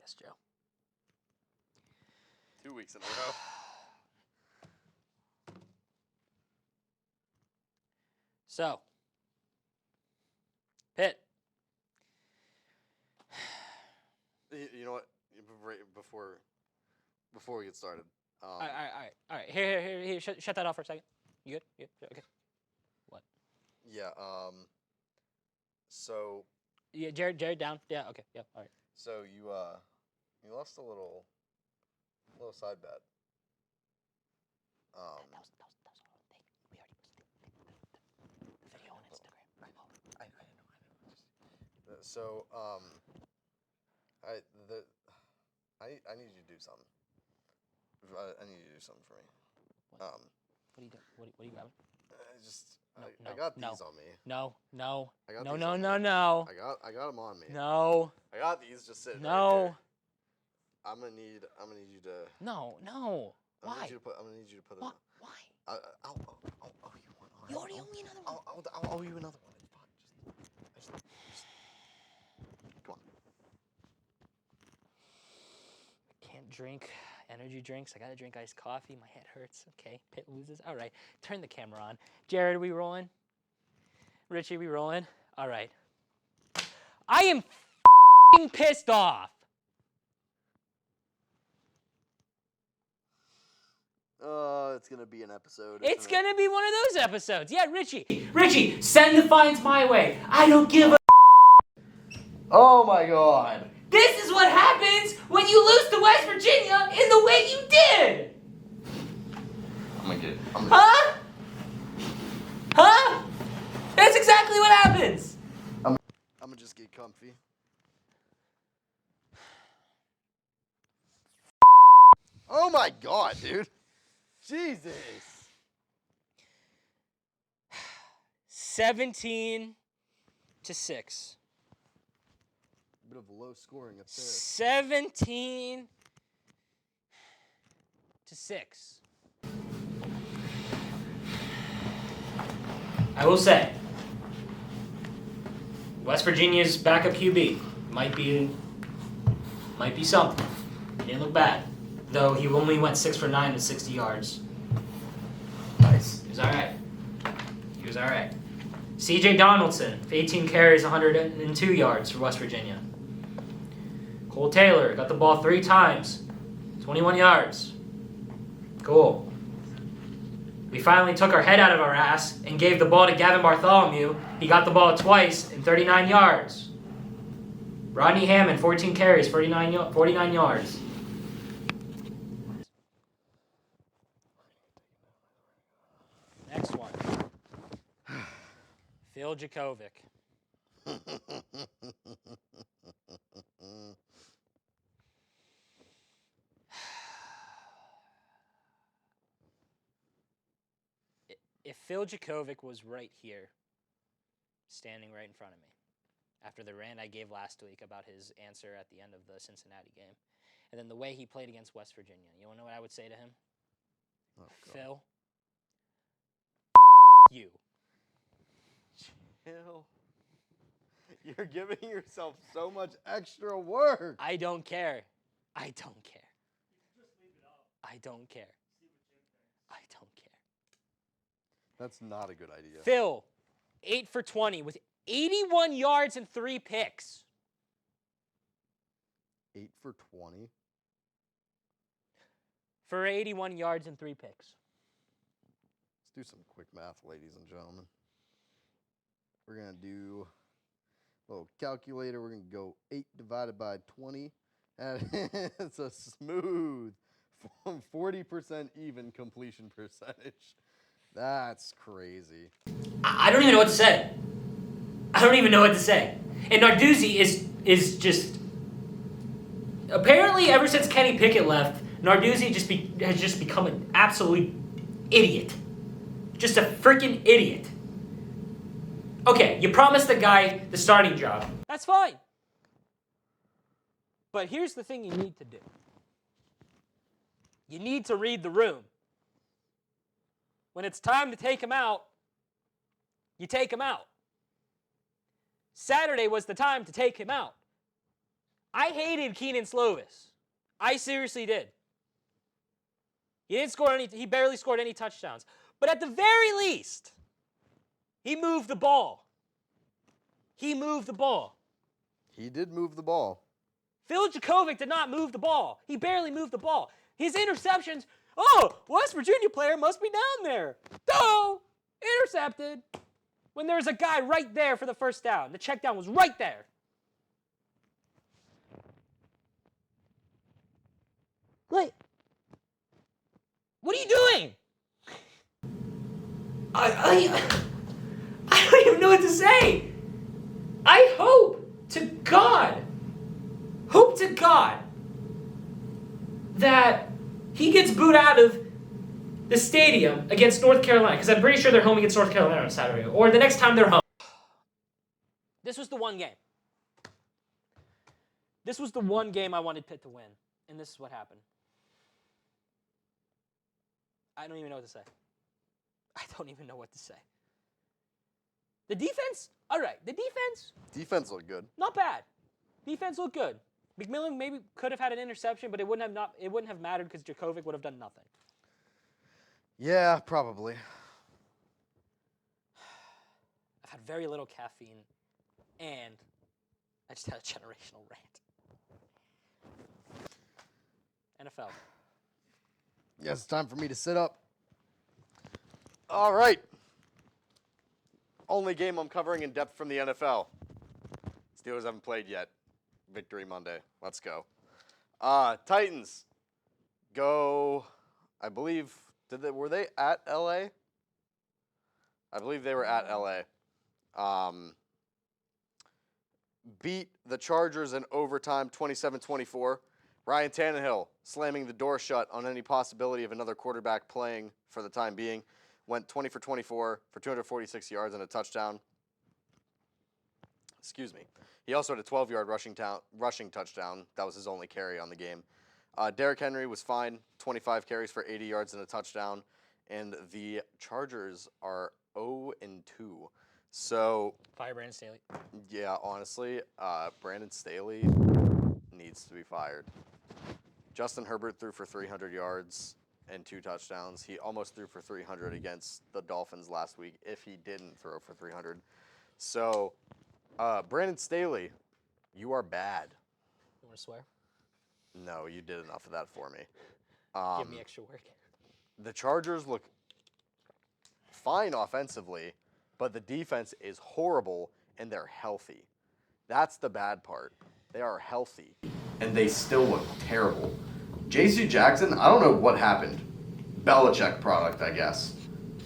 Yes, Joe. 2 weeks in a row. So, Pitt. You know what? Before we get started. All right. Here. Shut that off for a second. You good? Okay. What? Yeah. So. Yeah, Jared down. Yeah. Okay. Yeah. All right. So you lost a little side bet. That was our thing. We already posted the video on Instagram. I know. So I need you to do something. I need you to do something for me. What are you doing? What are you grabbing? I got these on me. No. I got No. I got them on me. No. I got these just sitting right No. here. I'm gonna need you to. No. Why? I'm gonna need you to put it. Why? I'll owe you one. You already owe me another one. I'll owe you another one. It's fine. Just come on. I can't drink energy drinks. I gotta drink iced coffee. My head hurts. Okay, Pitt loses. All right, turn the camera on. Jared, we rolling? Richie, we rolling? All right. I am pissed off. It's gonna be an episode. It's gonna be one of those episodes. Yeah, Richie, send the fines my way. I don't give a. Oh my God. This is what happens when you lose to West Virginia in the way you did. Huh? That's exactly what happens. I'm gonna just get comfy. Oh my God, dude. Jesus. 17-6. Bit of a low scoring affair. 17-6. I will say, West Virginia's backup QB might be something. He didn't look bad, though he only went 6 for 9 with 60 yards. Nice. He was all right. C.J. Donaldson, 18 carries, 102 yards for West Virginia. Cole Taylor got the ball 3 times, 21 yards. Cool. We finally took our head out of our ass and gave the ball to Gavin Bartholomew. He got the ball twice and 39 yards. Rodney Hammond, 14 carries, 49 yards. Next one. Phil Jakovic. If Phil Jakovic was right here, standing right in front of me, after the rant I gave last week about his answer at the end of the Cincinnati game, and then the way he played against West Virginia, you want to know what I would say to him? Oh, Phil, you. Chill. You're giving yourself so much extra work. I don't care. I don't care. Just leave it out. I don't care. See what Jim thinks. I don't care. That's not a good idea. Phil, 8 for 20 with 81 yards and 3 picks. 8 for 20. For 81 yards and 3 picks. Let's do some quick math, ladies and gentlemen. We're going to do a little calculator. We're going to go 8 divided by 20. And it's a smooth 40% even completion percentage. That's crazy. I don't even know what to say. And Narduzzi is just... Apparently, ever since Kenny Pickett left, Narduzzi has just become an absolute idiot. Just a freaking idiot. Okay, you promised the guy the starting job. That's fine. But here's the thing you need to do. You need to read the room. When it's time to take him out, you take him out. Saturday was the time to take him out. I hated Keenan Slovis. I seriously did. He barely scored any touchdowns. But at the very least, he moved the ball. He moved the ball. He did move the ball. Phil Jakovic did not move the ball. He barely moved the ball. His interceptions, oh, West Virginia player must be down there. No, intercepted. When there was a guy right there for the first down. The check down was right there. Like, what are you doing? I don't even know what to say. I hope to God that he gets booed out of the stadium against North Carolina, because I'm pretty sure they're home against North Carolina on Saturday, or the next time they're home. This was the one game. This was the one game I wanted Pitt to win, and this is what happened. I don't even know what to say. I don't even know what to say. The defense, all right. The defense, Defense looked good. not bad. Defense looked good. McMillan maybe could have had an interception, but it wouldn't have mattered because Jakovic would have done nothing. Yeah, probably. I've had very little caffeine, and I just had a generational rant. NFL. Yes, it's time for me to sit up. All right. Only game I'm covering in depth from the NFL. Steelers haven't played yet. Victory Monday. Let's go. Titans go, I believe, were they at LA? I believe they were at LA. Beat the Chargers in overtime 27-24. Ryan Tannehill slamming the door shut on any possibility of another quarterback playing for the time being. Went 20 for 24 for 246 yards and a touchdown. Excuse me. He also had a 12-yard rushing touchdown. That was his only carry on the game. Derrick Henry was fine, 25 carries for 80 yards and a touchdown. And the Chargers are 0-2. So, Fire Brandon Staley. yeah, honestly, Brandon Staley needs to be fired. Justin Herbert threw for 300 yards and 2 touchdowns. He almost threw for 300 against the Dolphins last week if he didn't throw for 300. So, Brandon Staley, you are bad. You want to swear? No, you did enough of that for me. Give me extra work. The Chargers look fine offensively, but the defense is horrible, and they're healthy. That's the bad part. They are healthy, and they still look terrible. J.C. Jackson, I don't know what happened. Belichick product, I guess.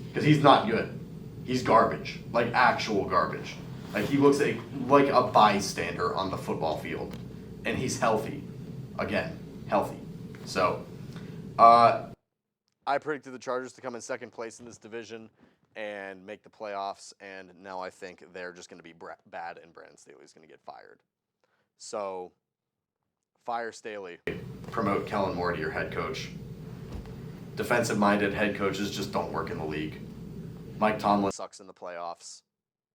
Because he's not good. He's garbage. Like, actual garbage. Like, he looks like a bystander on the football field. And he's healthy. Again, healthy. So, I predicted the Chargers to come in second place in this division and make the playoffs, and now I think they're just going to be bad, and Brandon Staley's going to get fired. So, fire Staley. Promote Kellen Moore to your head coach. Defensive-minded head coaches just don't work in the league. Mike Tomlin sucks in the playoffs.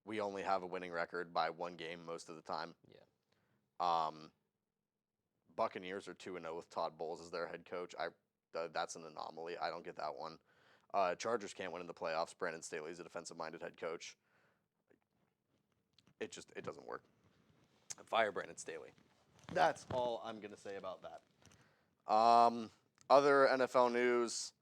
We only have a winning record by 1 game most of the time. Yeah. Buccaneers are 2-0 with Todd Bowles as their head coach. That's an anomaly. I don't get that one. Chargers can't win in the playoffs. Brandon Staley's a defensive-minded head coach. It doesn't work. Fire Brandon Staley. That's all I'm going to say about that. Other NFL news.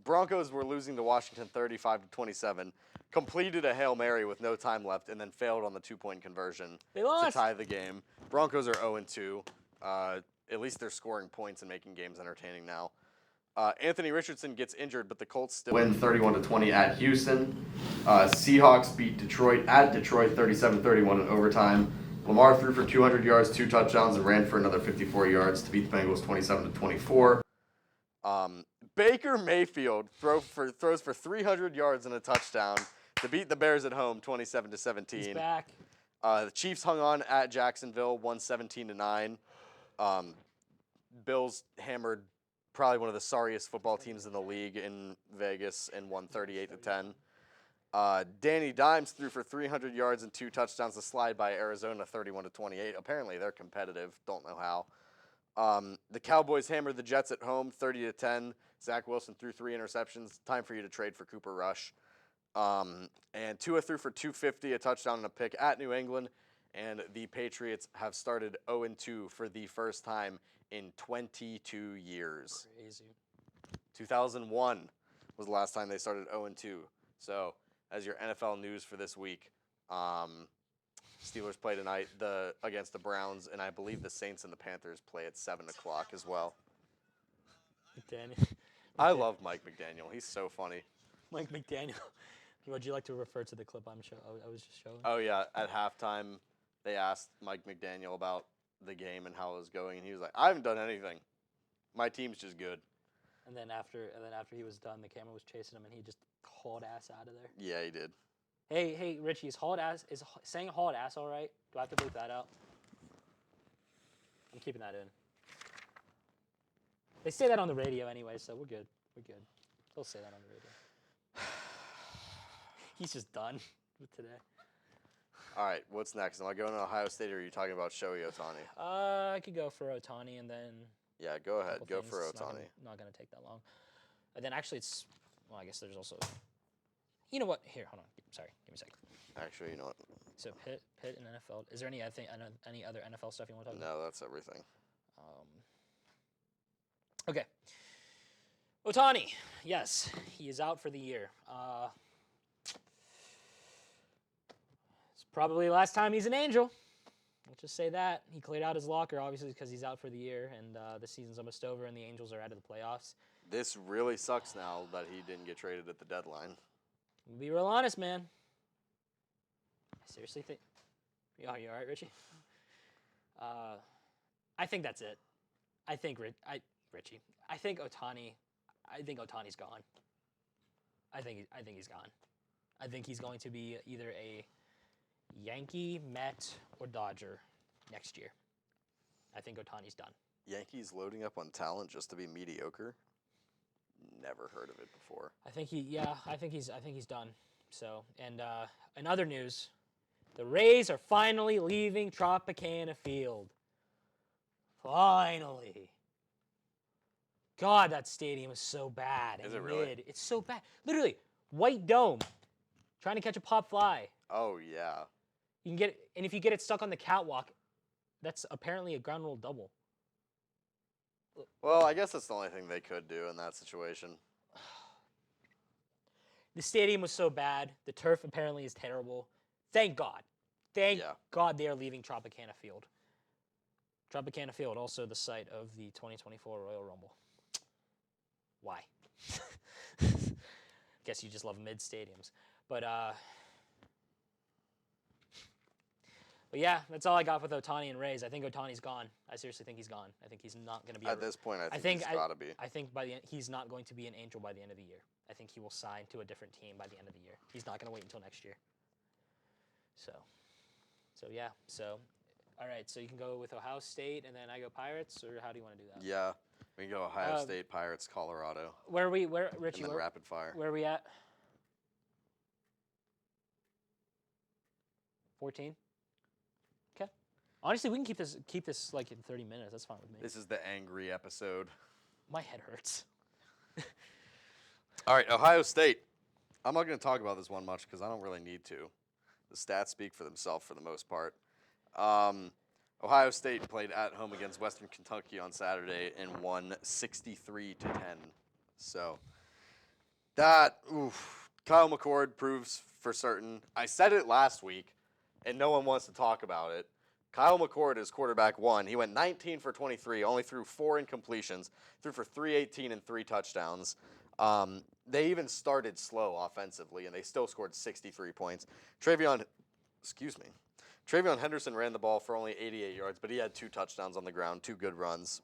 Broncos were losing to Washington 35-27. Completed a Hail Mary with no time left and then failed on the 2-point conversion They to lost. tie the game. Broncos are 0-2. At least they're scoring points and making games entertaining now. Anthony Richardson gets injured, but the Colts still win 31-20 at Houston. Seahawks beat Detroit at Detroit 37-31 in overtime. Lamar threw for 200 yards, 2 touchdowns, and ran for another 54 yards to beat the Bengals 27-24. Baker Mayfield throws for 300 yards and a touchdown to beat the Bears at home 27-17. He's back. The Chiefs hung on at Jacksonville, won 17-9. Bills hammered probably one of the sorriest football teams in the league in Vegas and won 38-10. Danny Dimes threw for 300 yards and 2 touchdowns to slide by Arizona 31-28. Apparently, they're competitive. Don't know how. The Cowboys hammered the Jets at home 30-10. Zach Wilson threw 3 interceptions. Time for you to trade for Cooper Rush. And Tua threw for 250, a touchdown and a pick at New England. And the Patriots have started 0-2 for the first time in 22 years. Crazy. 2001 was the last time they started 0-2. So, as your NFL news for this week, Steelers play tonight against the Browns, and I believe the Saints and the Panthers play at 7 o'clock as well. McDaniel. I love Mike McDaniel. He's so funny. Mike McDaniel. Would you like to refer to the clip I was just showing? Oh, yeah. At halftime, they asked Mike McDaniel about the game and how it was going, and he was like, I haven't done anything. My team's just good. And then after he was done, the camera was chasing him, and he just hauled ass out of there. Yeah, he did. Hey, Richie, is saying hauled ass all right? Do I have to bleep that out? I'm keeping that in. They say that on the radio anyway, so we're good. We're good. They'll say that on the radio. He's just done with today. All right, what's next? Am I going to Ohio State, or are you talking about Shohei Ohtani? I could go for Ohtani, and then... Yeah, go ahead. couple Go things. for It's Ohtani. not gonna take that long. And then actually it's, well, I guess there's also, you know what? Here, hold on. Sorry, give me a second. Actually, you know what? So Pitt and NFL. Is there any other NFL stuff you want to talk about? No, that's everything. Okay. Ohtani, yes, he is out for the year. It's probably the last time he's an Angel. Let's just say that. He cleared out his locker, obviously, because he's out for the year, and the season's almost over, and the Angels are out of the playoffs. This really sucks now that he didn't get traded at the deadline. I'll be real honest, man. I seriously think... You all right, Richie? I think that's it. Richie. I think Ohtani's gone. I think he's gone. I think he's going to be either a Yankee, Met, or Dodger next year. I think Ohtani's done. Yankees loading up on talent just to be mediocre? Never heard of it before. I think he's done. So, and in other news, the Rays are finally leaving Tropicana Field. Finally. God, that stadium is so bad. Is it really? It's so bad. Literally, white dome. Trying to catch a pop fly. Oh, yeah. You can get it, and if you get it stuck on the catwalk, that's apparently a ground rule double. Well, I guess that's the only thing they could do in that situation. The stadium was so bad. The turf apparently is terrible. Thank God. Thank God they are leaving Tropicana Field. Tropicana Field, also the site of the 2024 Royal Rumble. Why? Guess you just love mid stadiums. But yeah, that's all I got with Ohtani and Rays. I think Ohtani's gone. I seriously think he's gone. I think he's not going to be. At this point, I think he's got to be. I think by the end, he's not going to be an Angel by the end of the year. I think he will sign to a different team by the end of the year. He's not going to wait until next year. So yeah. So, all right. So you can go with Ohio State, and then I go Pirates, or how do you want to do that? Yeah, we can go Ohio State, Pirates, Colorado. Where Richie? And then rapid fire. Where are we at? 14. Okay. Honestly, we can keep this like in 30 minutes. That's fine with me. This is the angry episode. My head hurts. All right, Ohio State. I'm not going to talk about this one much because I don't really need to. The stats speak for themselves for the most part. Ohio State played at home against Western Kentucky on Saturday and won 63-10. So that, Kyle McCord proves for certain. I said it last week, and no one wants to talk about it. Kyle McCord is quarterback one. He went 19 for 23, only threw 4 incompletions, threw for 318 and 3 touchdowns. They even started slow offensively, and they still scored 63 points. Travion Henderson ran the ball for only 88 yards, but he had 2 touchdowns on the ground, 2 good runs.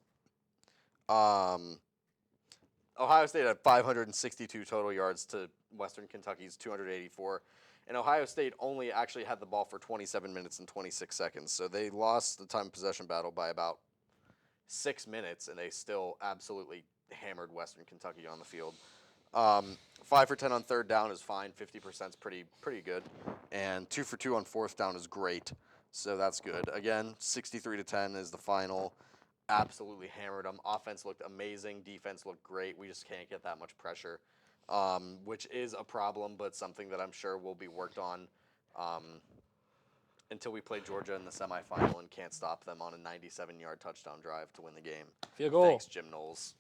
Ohio State had 562 total yards to Western Kentucky's 284. And Ohio State only actually had the ball for 27 minutes and 26 seconds. So they lost the time of possession battle by about 6 minutes, and they still absolutely hammered Western Kentucky on the field. 5 for 10 on third down is fine. 50% is pretty good. And 2 for 2 on fourth down is great. So that's good. Again, 63-10 is the final. Absolutely hammered them. Offense looked amazing. Defense looked great. We just can't get that much pressure, which is a problem, but something that I'm sure will be worked on until we play Georgia in the semifinal and can't stop them on a 97-yard touchdown drive to win the game. Field goal. Thanks, Jim Knowles.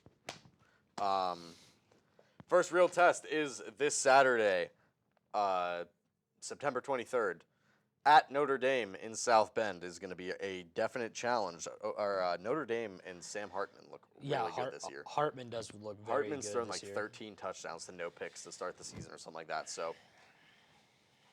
First real test is this Saturday, September 23rd, at Notre Dame in South Bend is going to be a definite challenge. Notre Dame and Sam Hartman look really good this year. Hartman does look very Hartman's good thrown this like year. 13 touchdowns to no picks to start the season or something like that. So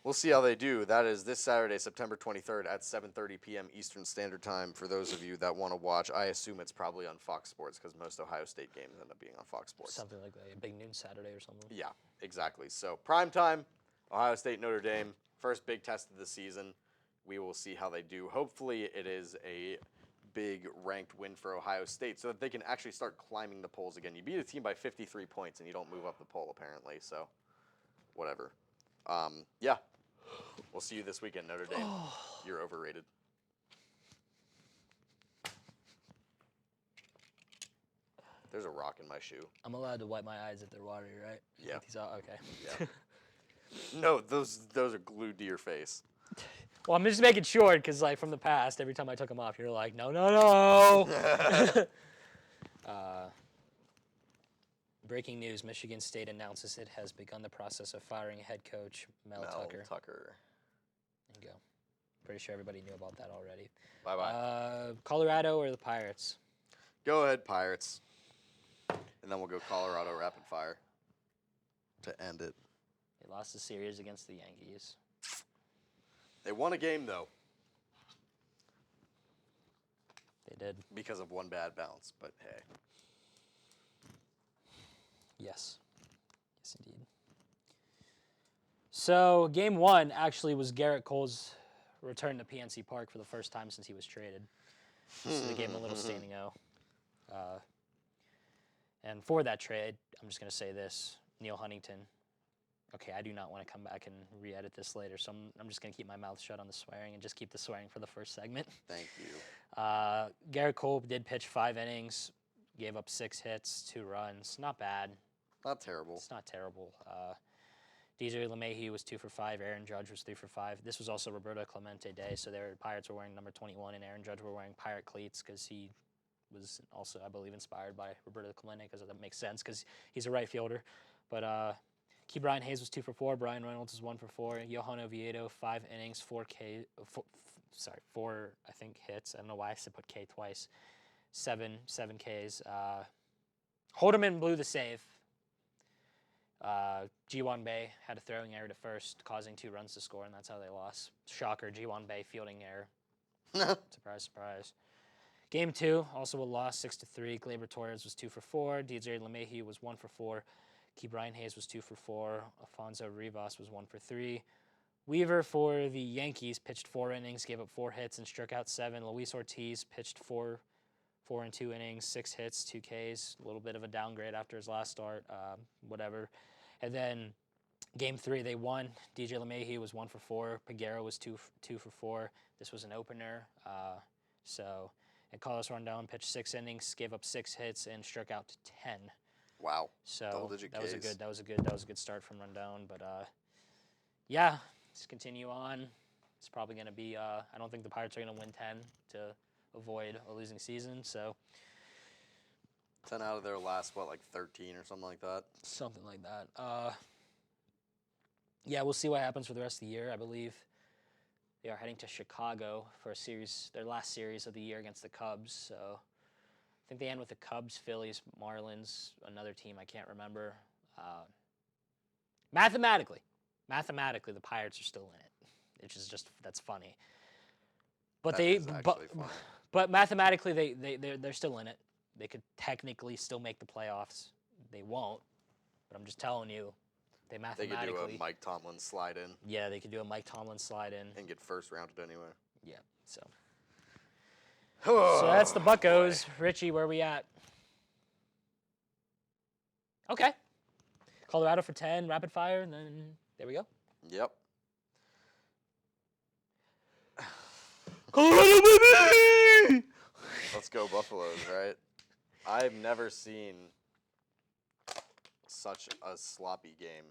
we'll see how they do. That is this Saturday, September 23rd at 7:30 p.m. Eastern Standard Time for those of you that want to watch. I assume it's probably on Fox Sports because most Ohio State games end up being on Fox Sports. Something like that. A big noon Saturday or something. Yeah, exactly. So prime time, Ohio State, Notre Dame, first big test of the season. We will see how they do. Hopefully it is a big ranked win for Ohio State so that they can actually start climbing the polls again. You beat a team by 53 points and you don't move up the poll apparently, so whatever. Yeah, we'll see you this weekend, Notre Dame. You're overrated. There's a rock in my shoe. I'm allowed to wipe my eyes if they're watery, right? Yeah. Take these out? Okay. Yeah. No, those are glued to your face. Well, I'm just making sure because, like, from the past, every time I took them off, you're like, no. Breaking news, Michigan State announces it has begun the process of firing head coach Mel Tucker. Tucker. There you go. Pretty sure everybody knew about that already. Bye-bye. Colorado or the Pirates? Go ahead, Pirates. And then we'll go Colorado rapid fire to end it. They lost the series against the Yankees. They won a game, though, They did. because of one bad bounce. But, hey. Yes. Yes, indeed. So, game one actually was Garrett Cole's return to PNC Park for the first time since he was traded. So they gave him a little standing O. And for that trade, I'm just going to say this. Neil Huntington. Okay, I do not want to come back and re-edit this later, so I'm just going to keep my mouth shut on the swearing and just keep the swearing for the first segment. Thank you. Garrett Cole did pitch 5 innings, gave up 6 hits, 2 runs. Not bad. Not terrible. It's not terrible. DJ LeMahieu was 2 for 5. Aaron Judge was 3 for 5. This was also Roberto Clemente Day, so their Pirates were wearing number 21, and Aaron Judge were wearing Pirate cleats because he was also, I believe, inspired by Roberto Clemente because that makes sense because he's a right fielder. But Key Brian Hayes was 2 for 4. Brian Reynolds was 1 for 4. Johan Oviedo, 5 innings, 4 I think hits. I don't know why I said put K twice. 7 Ks. Holderman blew the save. Ji-Wan Bae had a throwing error to first, causing 2 runs to score, and that's how they lost. Shocker, Ji-Wan Bae fielding error. Surprise, surprise. Game 2, also a loss, 6-3. Gleyber Torres was 2 for 4. DJ LeMahieu was 1 for 4. Key Brian Hayes was 2 for 4. Alfonso Rivas was 1 for 3. Weaver for the Yankees pitched 4 innings, gave up 4 hits, and struck out 7. Luis Ortiz pitched 4 and 2 innings, 6 hits, 2 Ks. A little bit of a downgrade after his last start, whatever. And then Game 3, they won. DJ LeMahieu was 1 for 4. Peguero was 2 for 4. This was an opener. And Carlos Rondon pitched 6 innings, gave up 6 hits, and struck out 10. Wow. So double-digit that Ks. was a good start from Rondon. But yeah, let's continue on. It's probably going to be. I don't think the Pirates are going to win 10 to avoid a losing season. So 10 out of their last 13 or something like that. something like that. Yeah, we'll see what happens for the rest of the year. I believe they are heading to Chicago for their last series of the year against the Cubs. So I think they end with the Cubs, Phillies, Marlins, another team I can't remember. Mathematically, the Pirates are still in it. It's just that's funny. But That is actually funny. but mathematically they're still in it. They could technically still make the playoffs. They won't. But I'm just telling you, they mathematically. They could do a Mike Tomlin slide in Yeah, they could do a Mike Tomlin slide in. and get first rounded anyway. Yeah, so. So that's the Buccos. Richie, where are we at? Okay. Colorado for 10, rapid fire, and then there we go. Yep. Colorado, baby! Let's go Buffaloes, right? I've never seen such a sloppy game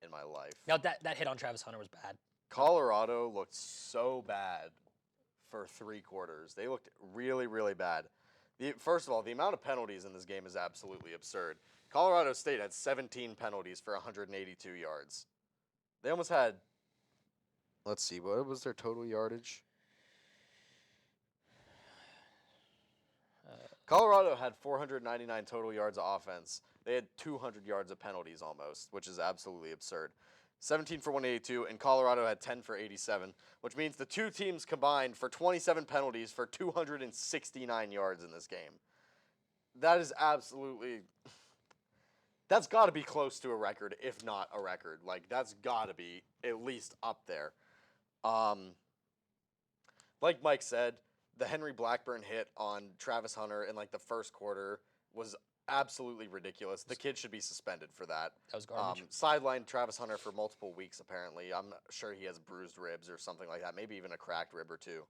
in my life. Now, that hit on Travis Hunter was bad. Colorado looked so bad for 3 quarters. They looked really, really bad. First of all, the amount of penalties in this game is absolutely absurd. Colorado State had 17 penalties for 182 yards. They almost had, let's see, what was their total yardage? Colorado had 499 total yards of offense. They had 200 yards of penalties almost, which is absolutely absurd. 17 for 182, and Colorado had 10 for 87, which means the two teams combined for 27 penalties for 269 yards in this game. That is absolutely... That's got to be close to a record, if not a record. Like, that's got to be at least up there. Like Mike said, the Henry Blackburn hit on Travis Hunter in, like, the first quarter was absolutely ridiculous. The kid should be suspended for that. That was garbage. Sidelined Travis Hunter for multiple weeks, apparently. I'm sure he has bruised ribs or something like that, maybe even a cracked rib or two.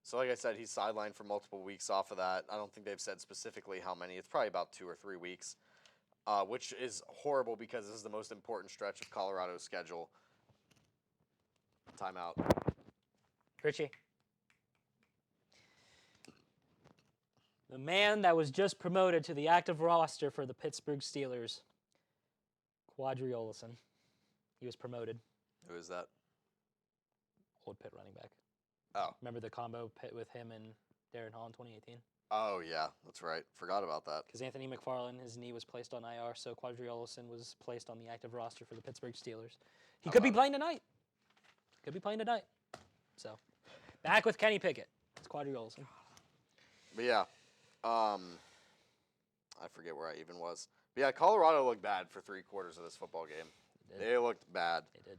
So like I said, he's sidelined for multiple weeks off of that. I don't think they've said specifically how many. It's probably about 2 or 3 weeks, which is horrible because this is the most important stretch of Colorado's schedule. Timeout. Richie. The man that was just promoted to the active roster for the Pittsburgh Steelers, Quadriolison. He was promoted. Who is that? Old Pitt running back. Oh. Remember the combo Pitt with him and Darren Hall in 2018? Oh, yeah, that's right. Forgot about that. Because Anthony McFarland, his knee was placed on IR, so Quadriolison was placed on the active roster for the Pittsburgh Steelers. He could be playing tonight. Could be playing tonight. So, back with Kenny Pickett. It's Quadriolison. But yeah, I forget where I even was. But yeah, Colorado looked bad for 3 quarters of this football game. They looked bad. They did.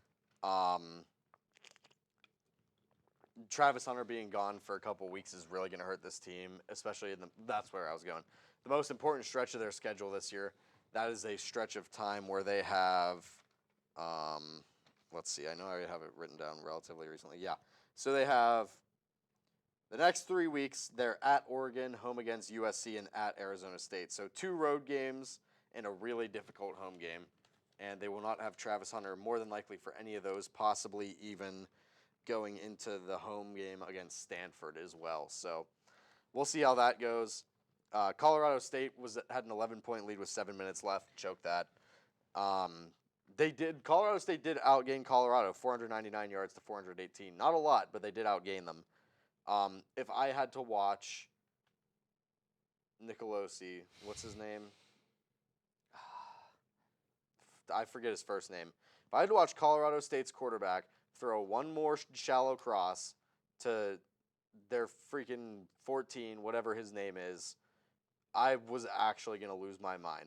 Travis Hunter being gone for a couple weeks is really going to hurt this team, especially that's where I was going. The most important stretch of their schedule this year, that is a stretch of time where they have, let's see, I know I have it written down relatively recently. Yeah. So they have the next 3 weeks, they're at Oregon, home against USC, and at Arizona State. So 2 road games and a really difficult home game. And they will not have Travis Hunter more than likely for any of those, possibly even going into the home game against Stanford as well. So we'll see how that goes. Colorado State had an 11-point lead with 7 minutes left. Choked that. Colorado State did outgain Colorado, 499 yards to 418. Not a lot, but they did outgain them. If I had to watch Nicolosi, what's his name? I forget his first name. If I had to watch Colorado State's quarterback throw one more shallow cross to their freaking 14, whatever his name is, I was actually going to lose my mind.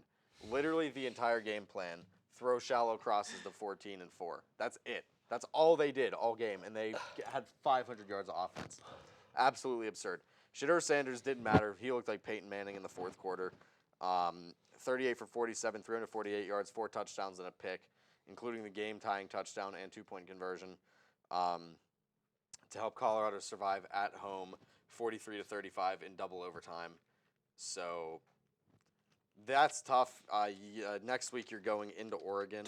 Literally the entire game plan, throw shallow crosses to 14 and 4. That's it. That's all they did all game, and they had 500 yards of offense. Absolutely absurd. Shedeur Sanders didn't matter. He looked like Peyton Manning in the 4th quarter. 38 for 47, 348 yards, 4 touchdowns, and a pick, including the game-tying touchdown and 2-point conversion to help Colorado survive at home 43-35 in double overtime. So that's tough. Next week you're going into Oregon.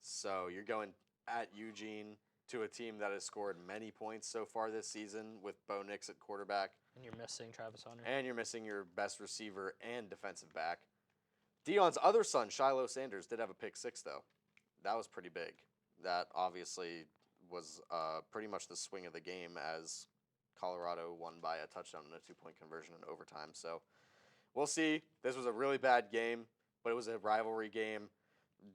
So you're going at Eugene to a team that has scored many points so far this season with Bo Nix at quarterback. And you're missing Travis Hunter. And you're missing your best receiver and defensive back. Dion's other son, Shiloh Sanders, did have a pick 6, though. That was pretty big. That obviously was pretty much the swing of the game as Colorado won by a touchdown and a 2-point conversion in overtime. So we'll see. This was a really bad game, but it was a rivalry game.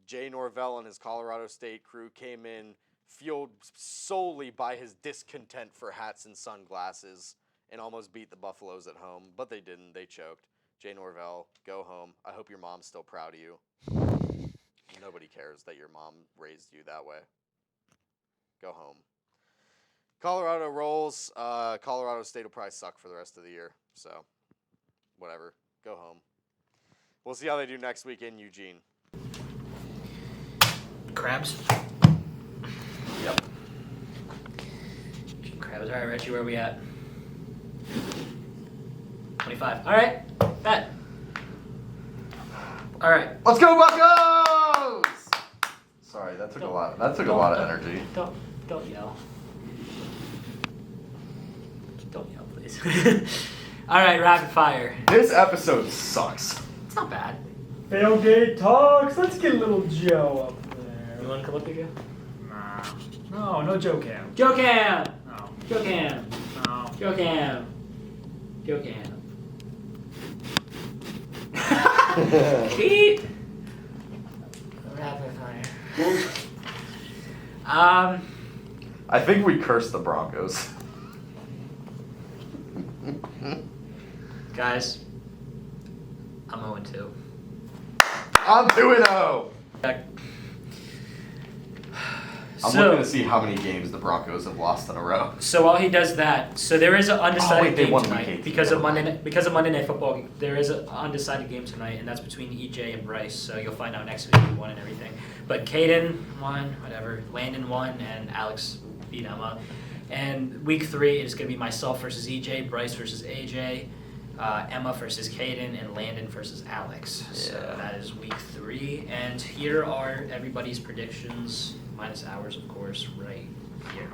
Jay Norvell and his Colorado State crew came in fueled solely by his discontent for hats and sunglasses and almost beat the Buffaloes at home, but they didn't. They choked. Jay Norvell, go home. I hope your mom's still proud of you. Nobody cares that your mom raised you that way. Go home. Colorado rolls. Colorado State will probably suck for the rest of the year. So, whatever. Go home. We'll see how they do next week in Eugene. Crabs. Yep. Crabs. All right, Richie, where are we at? 25. All right. Bet. All right. Let's go, Buckos! Sorry, that took a lot. That took a lot of energy. Don't yell. Don't yell, please. All right, rapid fire. This episode sucks. It's not bad. Tailgate Talks. Let's get a little Joe up there. You want to come up here, Joe? Nah. No Joe Cam. Joe Cam. No. Joe Cam. No. Joe Cam. Joe Cam. Beep. Rapid fire. I think we cursed the Broncos. Guys, I'm 0-2. I'm 2-0. I'm So- looking to see how many games the Broncos have lost in a row. So while he does that, so there is an undecided they game won week tonight 18, because of never mind. Monday Night Football. There is an undecided game tonight, and that's between EJ and Bryce. So you'll find out next week who won and everything. But Caden won, whatever. Landon won, and Alex beat Emma. And week 3 is going to be myself versus EJ, Bryce versus AJ, Emma versus Caden, and Landon versus Alex. So Yeah. that is week 3. And here are everybody's predictions, minus ours, of course, right here.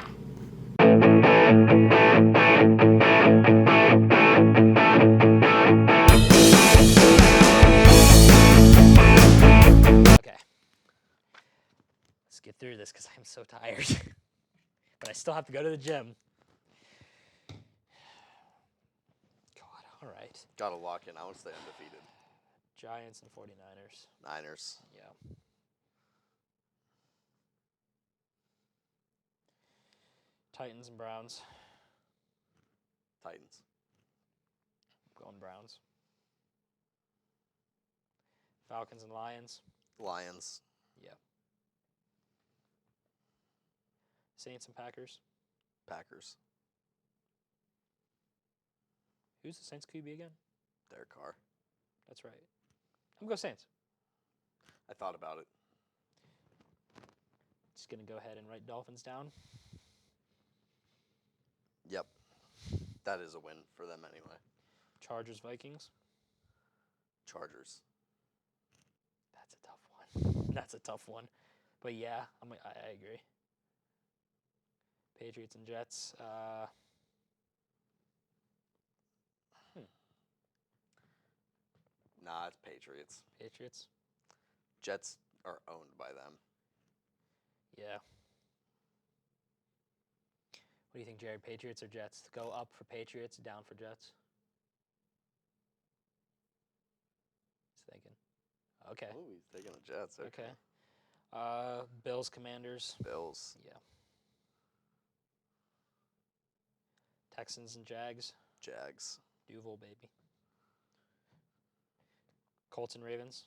Okay. Let's get through this because I'm so tired. But I still have to go to the gym. God, all right. Gotta lock in. I want to stay undefeated. Giants and 49ers. Niners. Yeah. Titans and Browns. Titans. Going Browns. Falcons and Lions. Lions. Yeah. Saints and Packers. Packers. Who's the Saints QB again? Derek Carr. That's right. I'm going to go Saints. I thought about it. Just going to go ahead and write Dolphins down. Yep. That is a win for them anyway. Chargers, Vikings. Chargers. That's a tough one. That's a tough one. But yeah, I agree. Patriots and Jets. Nah, it's Patriots. Patriots. Jets are owned by them. Yeah. What do you think, Jared? Patriots or Jets? Go up for Patriots, down for Jets? He's thinking. Okay. Oh, he's taking the Jets. Okay. Bills, Commanders. Bills. Yeah. Texans and Jags. Jags. Duval, baby. Colts and Ravens.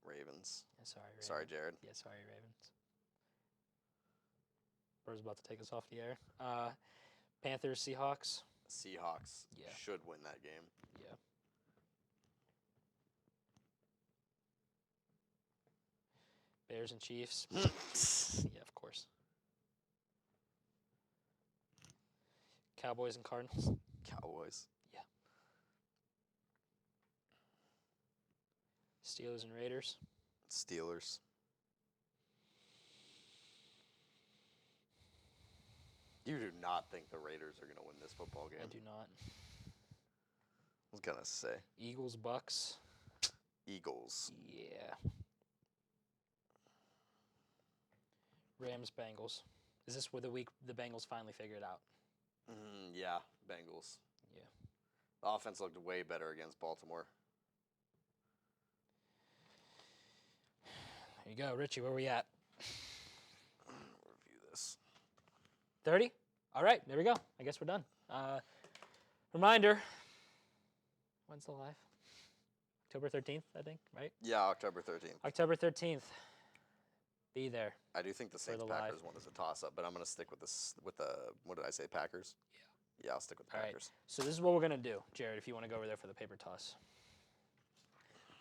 Ravens. Yeah, sorry, Ravens. Sorry, Jared. Yeah, sorry, Ravens. Bro's about to take us off the air. Panthers, Seahawks. Seahawks Yeah. should win that game. Yeah. Bears and Chiefs. Yeah, of course. Cowboys and Cardinals. Cowboys. Steelers and Raiders. Steelers. You do not think the Raiders are going to win this football game? I do not. I was going to say. Eagles, Bucks. Eagles. Yeah. Rams, Bengals. Is this where the Bengals finally figure it out? Yeah, Bengals. Yeah. The offense looked way better against Baltimore. There you go, Richie. Where we at? Review this. 30? All right, there we go. I guess we're done. Reminder. When's the live? October 13th, I think, right? Yeah, October 13th. October 13th. Be there. I do think the Saints the live. Packers one is a toss up, but I'm going to stick with this with the what did I say, Packers? Yeah, I'll stick with the All right. Packers. So this is what we're going to do, Jared, if you want to go over there for the paper toss.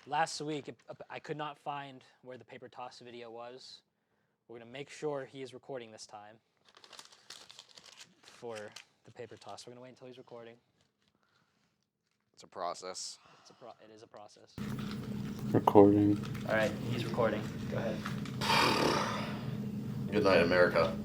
Last week, I could not find where the paper toss video was. We're going to make sure he is recording this time for the paper toss. We're going to wait until he's recording. It's a process. It is a process. Recording. All right, he's recording. Go ahead. Good night, America.